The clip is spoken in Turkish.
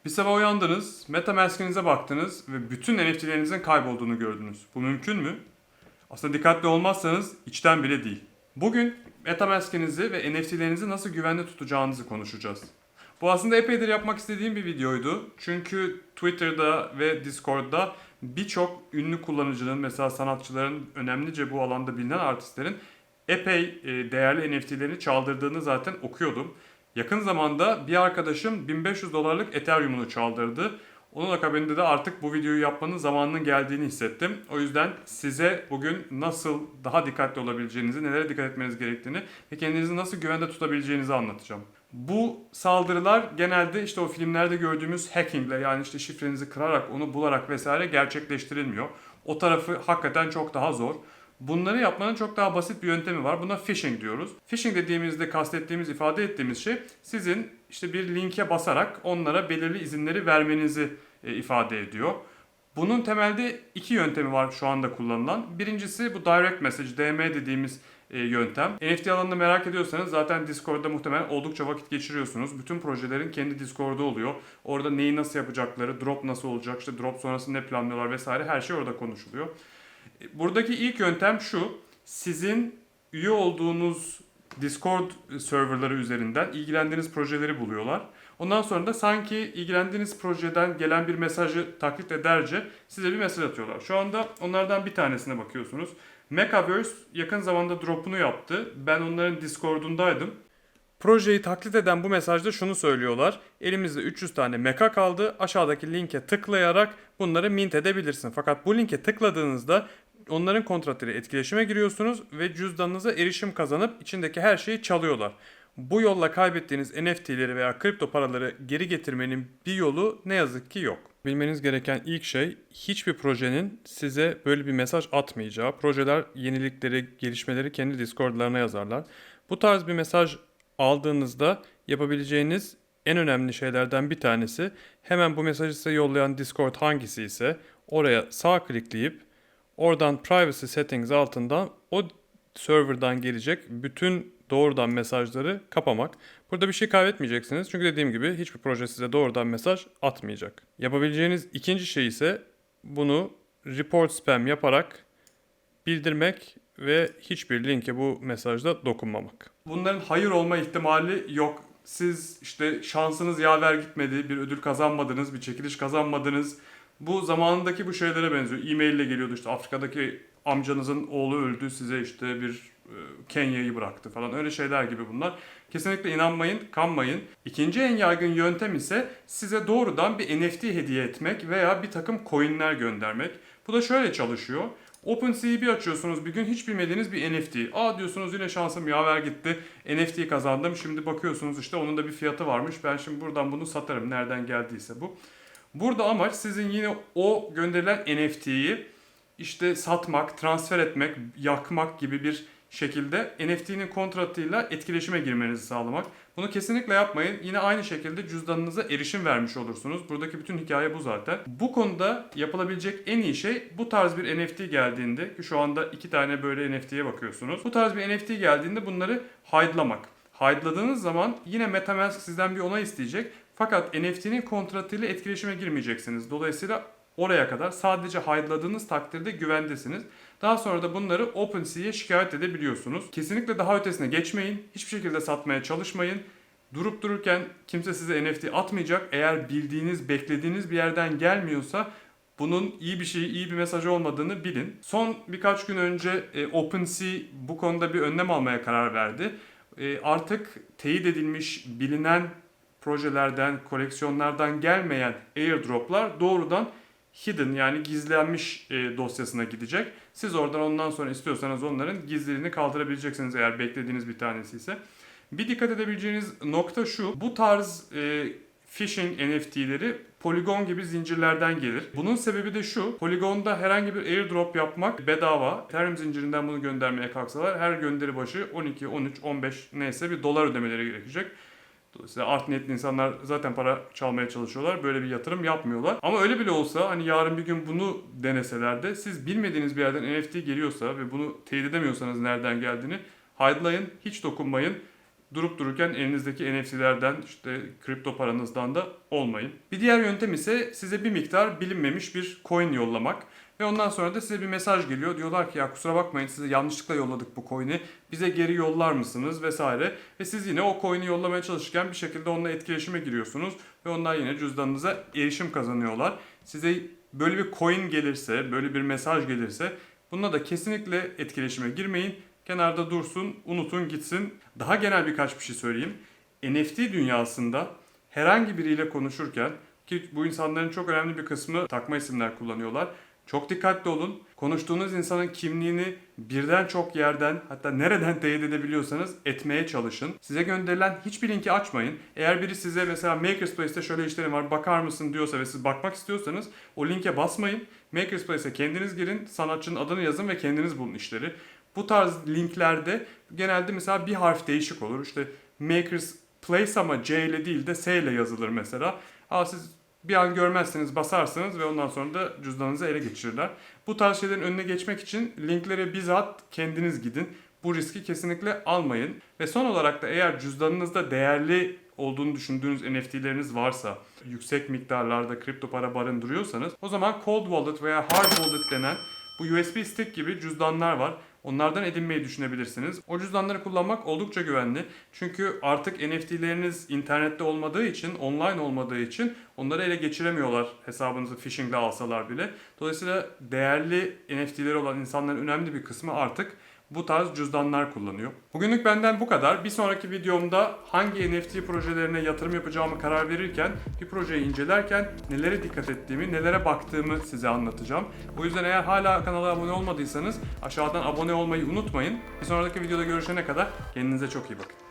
Bir sabah uyandınız, MetaMask'inize baktınız ve bütün NFT'lerinizin kaybolduğunu gördünüz. Bu mümkün mü? Aslında dikkatli olmazsanız içten bile değil. Bugün MetaMask'inizi ve NFT'lerinizi nasıl güvenli tutacağınızı konuşacağız. Bu aslında epeydir yapmak istediğim bir videoydu. Çünkü Twitter'da ve Discord'da birçok ünlü kullanıcının, mesela sanatçıların, önemlice bu alanda bilinen artistlerin epey değerli NFT'lerini çaldırdığını zaten okuyordum. Yakın zamanda bir arkadaşım 1500 dolarlık Ethereum'unu çaldırdı. Onun akabinde de artık bu videoyu yapmanın zamanının geldiğini hissettim. O yüzden size bugün nasıl daha dikkatli olabileceğinizi, nelere dikkat etmeniz gerektiğini ve kendinizi nasıl güvende tutabileceğinizi anlatacağım. Bu saldırılar genelde işte o filmlerde gördüğümüz hackingle, yani işte şifrenizi kırarak, onu bularak vesaire gerçekleştirilmiyor. O tarafı hakikaten çok daha zor. Bunları yapmanın çok daha basit bir yöntemi var. Buna phishing diyoruz. Phishing dediğimizde kastettiğimiz, ifade ettiğimiz şey sizin işte bir linke basarak onlara belirli izinleri vermenizi ifade ediyor. Bunun temelde iki yöntemi var şu anda kullanılan. Birincisi bu direct message, DM dediğimiz yöntem. NFT alanını merak ediyorsanız zaten Discord'da muhtemelen oldukça vakit geçiriyorsunuz. Bütün projelerin kendi Discord'u oluyor. Orada neyi nasıl yapacakları, drop nasıl olacak, işte drop sonrası ne planlıyorlar vesaire, her şey orada konuşuluyor. Buradaki ilk yöntem şu: sizin üye olduğunuz Discord serverları üzerinden ilgilendiğiniz projeleri buluyorlar. Ondan sonra da sanki ilgilendiğiniz projeden gelen bir mesajı taklit ederce size bir mesaj atıyorlar. Şu anda onlardan bir tanesine bakıyorsunuz. Mechaverse yakın zamanda drop'unu yaptı. Ben onların Discord'undaydım. Projeyi taklit eden bu mesajda şunu söylüyorlar: elimizde 300 tane mecha kaldı. Aşağıdaki linke tıklayarak bunları mint edebilirsin. Fakat bu linke tıkladığınızda onların kontratıyla etkileşime giriyorsunuz ve cüzdanınıza erişim kazanıp içindeki her şeyi çalıyorlar. Bu yolla kaybettiğiniz NFT'leri veya kripto paraları geri getirmenin bir yolu ne yazık ki yok. Bilmeniz gereken ilk şey, hiçbir projenin size böyle bir mesaj atmayacağı. Projeler yenilikleri, gelişmeleri kendi Discord'larına yazarlar. Bu tarz bir mesaj aldığınızda yapabileceğiniz en önemli şeylerden bir tanesi, hemen bu mesajı size yollayan Discord hangisi ise oraya sağ klikleyip oradan privacy settings altından o serverdan gelecek bütün doğrudan mesajları kapamak. Burada bir şey kaybetmeyeceksiniz. Çünkü dediğim gibi hiçbir proje size doğrudan mesaj atmayacak. Yapabileceğiniz ikinci şey ise bunu report spam yaparak bildirmek ve hiçbir linke bu mesajda dokunmamak. Bunların hayır olma ihtimali yok. Siz işte şansınız yaver gitmedi, bir ödül kazanmadınız, bir çekiliş kazanmadınız. Bu zamanındaki bu şeylere benziyor. E-mail ile geliyordu, işte Afrika'daki amcanızın oğlu öldü, size işte bir Kenya'yı bıraktı falan, öyle şeyler gibi bunlar. Kesinlikle inanmayın, kanmayın. İkinci en yaygın yöntem ise size doğrudan bir NFT hediye etmek veya bir takım coinler göndermek. Bu da şöyle çalışıyor. OpenSea'yi bir açıyorsunuz bir gün, hiç bilmediğiniz bir NFT. Aa diyorsunuz, yine şansım yaver gitti, NFT kazandım. Şimdi bakıyorsunuz işte onun da bir fiyatı varmış. Ben şimdi buradan bunu satarım, nereden geldiyse bu. Burada amaç sizin yine o gönderilen NFT'yi işte satmak, transfer etmek, yakmak gibi bir şekilde NFT'nin kontratıyla etkileşime girmenizi sağlamak. Bunu kesinlikle yapmayın. Yine aynı şekilde cüzdanınıza erişim vermiş olursunuz. Buradaki bütün hikaye bu zaten. Bu konuda yapılabilecek en iyi şey, bu tarz bir NFT geldiğinde, ki şu anda 2 tane böyle NFT'ye bakıyorsunuz. Bu tarz bir NFT geldiğinde bunları hide'lamak. Hide'ladığınız zaman yine MetaMask sizden bir onay isteyecek. Fakat NFT'nin kontratıyla etkileşime girmeyeceksiniz. Dolayısıyla oraya kadar sadece hide'ladığınız takdirde güvendesiniz. Daha sonra da bunları OpenSea'ye şikayet edebiliyorsunuz. Kesinlikle daha ötesine geçmeyin. Hiçbir şekilde satmaya çalışmayın. Durup dururken kimse size NFT atmayacak. Eğer bildiğiniz, beklediğiniz bir yerden gelmiyorsa bunun iyi bir şey, iyi bir mesaj olmadığını bilin. Son birkaç gün önce OpenSea bu konuda bir önlem almaya karar verdi. Artık teyit edilmiş, bilinen projelerden, koleksiyonlardan gelmeyen airdroplar doğrudan hidden, yani gizlenmiş dosyasına gidecek. Siz oradan ondan sonra istiyorsanız onların gizliliğini kaldırabileceksiniz, eğer beklediğiniz bir tanesi ise. Bir dikkat edebileceğiniz nokta şu: bu tarz phishing NFT'leri Polygon gibi zincirlerden gelir. Bunun sebebi de şu: Polygon'da herhangi bir airdrop yapmak bedava. Ethereum zincirinden bunu göndermeye kalksalar her gönderi başı 12, 13, 15 neyse bir dolar ödemeleri gerekecek. Dolayısıyla art niyetli insanlar zaten para çalmaya çalışıyorlar. Böyle bir yatırım yapmıyorlar. Ama öyle bile olsa, hani yarın bir gün bunu deneseler de, siz bilmediğiniz bir yerden NFT geliyorsa ve bunu teyit edemiyorsanız nereden geldiğini, hide'layın, hiç dokunmayın. durup dururken elinizdeki NFT'lerden işte kripto paranızdan da olmayın. Bir diğer yöntem ise size bir miktar bilinmemiş bir coin yollamak. Ve ondan sonra da size bir mesaj geliyor. Diyorlar ki ya kusura bakmayın size yanlışlıkla yolladık bu coin'i. Bize geri yollar mısınız vesaire. Ve siz yine o coin'i yollamaya çalışırken bir şekilde onunla etkileşime giriyorsunuz. Ve onlar yine cüzdanınıza erişim kazanıyorlar. Size böyle bir coin gelirse, böyle bir mesaj gelirse bununla da kesinlikle etkileşime girmeyin. Kenarda dursun, unutun gitsin. Daha genel birkaç bir şey söyleyeyim. NFT dünyasında herhangi biriyle konuşurken ki bu insanların çok önemli bir kısmı takma isimler kullanıyorlar. Çok dikkatli olun. Konuştuğunuz insanın kimliğini birden çok yerden hatta nereden teyit edebiliyorsanız etmeye çalışın. Size gönderilen hiçbir linki açmayın. Eğer biri size mesela Makerspace'te şöyle işlerim var bakar mısın diyorsa ve siz bakmak istiyorsanız o linke basmayın. Makerspace'e kendiniz girin, sanatçının adını yazın ve kendiniz bulun işleri. Bu tarz linklerde genelde mesela bir harf değişik olur. İşte Makers Place ama C ile değil de S ile yazılır mesela. Siz bir an görmezseniz basarsınız ve ondan sonra da cüzdanınızı ele geçirirler. Bu tarz şeylerin önüne geçmek için linklere bizzat kendiniz gidin. Bu riski kesinlikle almayın. Ve son olarak da eğer cüzdanınızda değerli olduğunu düşündüğünüz NFT'leriniz varsa, yüksek miktarlarda kripto para barındırıyorsanız o zaman Cold Wallet veya Hard Wallet denen bu USB stick gibi cüzdanlar var. Onlardan edinmeyi düşünebilirsiniz. O cüzdanları kullanmak oldukça güvenli. Çünkü artık NFT'leriniz internette olmadığı için, online olmadığı için onları ele geçiremiyorlar hesabınızı phishingle alsalar bile. Dolayısıyla değerli NFT'leri olan insanların önemli bir kısmı artık bu tarz cüzdanlar kullanıyor. Bugünlük benden bu kadar. Bir sonraki videomda hangi NFT projelerine yatırım yapacağımı karar verirken, bir projeyi incelerken nelere dikkat ettiğimi, nelere baktığımı size anlatacağım. O yüzden eğer hala kanala abone olmadıysanız aşağıdan abone olmayı unutmayın. Bir sonraki videoda görüşene kadar kendinize çok iyi bakın.